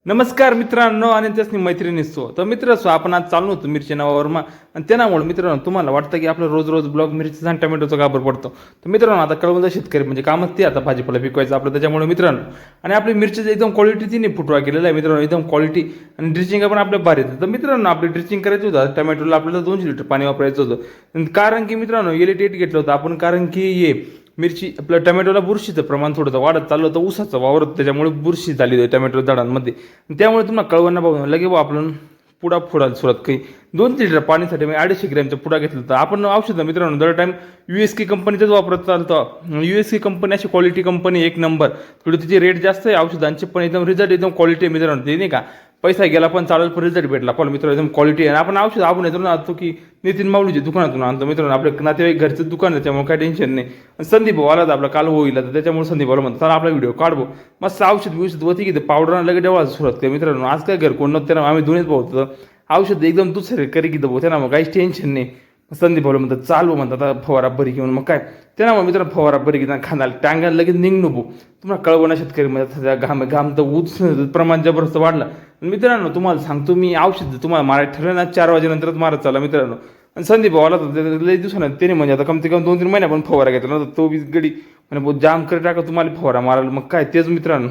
नमस्कार मित्रांनो आणि त्यासनी मैत्रिणींनो. तर मित्रांनो आपण आज चाललो होतो मिरची नावावर आणि त्यामुळे मित्रांनो तुम्हाला वाटतं की आपलं रोज रोज ब्लॉग मिरचीचा आणि टोमॅटोचा का बरं पडतो. तर मित्रांनो आता कळवंदा शेतकरी म्हणजे कामच ते आता भाजीपाला पिकवायचं आपलं त्याच्यामुळे मित्रांनो. आणि आपली मिरचीची एकदम क्वालिटी तिने फुटवा केलेला आहे मित्रांनो, एकदम क्वालिटी आणि ड्रिचिंग पण आपल्या भारी येतं. तर मित्रांनो आपली ड्रिचिंग करायचं होतं टोमॅटोला आपल्याला 200 लिटर पाणी वापरायचं होतं. कारण की मित्रांनो एलिटेट घेतलं होतं आपण, कारण की हे मिरची आपल्या टोमॅटोला बुरशीचं प्रमाण थोडंसं वाढत चाललं होतं, ऊसाचं वावरत त्याच्यामुळे बुरशी झाली होती टोमॅटो झाडांमध्ये. त्यामुळे तुम्हाला कळवणं बघून लगे आपण पुडा फोडायला सुरुवात काही 2 लिटर पाणीसाठी मी 250 ग्रॅमचा पुडा घेतला होता. आपण औषधं मित्रांनो दर टाईम USK कंपनीचंच वापरत चालतं. USK कंपनी अशी क्वालिटी कंपनी एक नंबर. थोडी तिची रेट जास्त आहे औषधांची, पण एकदम रिझल्ट एकदम क्वालिटी आहे मित्रांनो. ते नाही का पैसा गेला पण चालेल, पण रिझल्ट भेटला पण मित्रांनो एकदम क्वालिटी आहे. आपण औषध आपण येतो आणतो की नितीन माऊलीच्या दुकानातून आणतो मित्रांनो, आपल्या नातेवाईक घरचं दुकान आहे त्यामुळे काही टेन्शन नाही. संदीप भाऊ आला तर आपला काल होईल तर त्याच्यामुळे संदीप भाऊला म्हणतो चला आपला व्हिडिओ काढबो. मस्त औषध बिषध होती की पावडर लगे डेवायला सुरुवात केली मित्रांनो. आज काय घर कोण नव्हतं त्याला आम्ही दोन्हीच भाऊ होतं. औषध एकदम दुसरे करी की भाऊ त्याला मग काहीच टेन्शन नाही. संदीप भाऊला म्हणतात चालू म्हणतात आता फवारा बरी घेऊन मग काय त्यांना मग मित्रांनो फवारा बरी घेऊन खांदाला टांगायला लगेच निघणं भाऊ. तुम्हाला कळवणं शेतकरी म्हणजे घाम घाम तर ऊस प्रमाण जबरदस्त वाढलं मित्रांनो. तुम्हाला सांगतो मी औषध तुम्हाला मारायला ठरलं ना 4 वाजेनंतरच मारत चालला मित्रांनो. आणि संदीप भावाला तर लई दिवसानं त्याने म्हणजे आता कमसे कम 2-3 महिन्या पण फवारा घेतला नव्हता तो बी गडी म्हणजे जाम करे टाका तुम्हाला फवारा मारायला मग काय तेच मित्रांनो.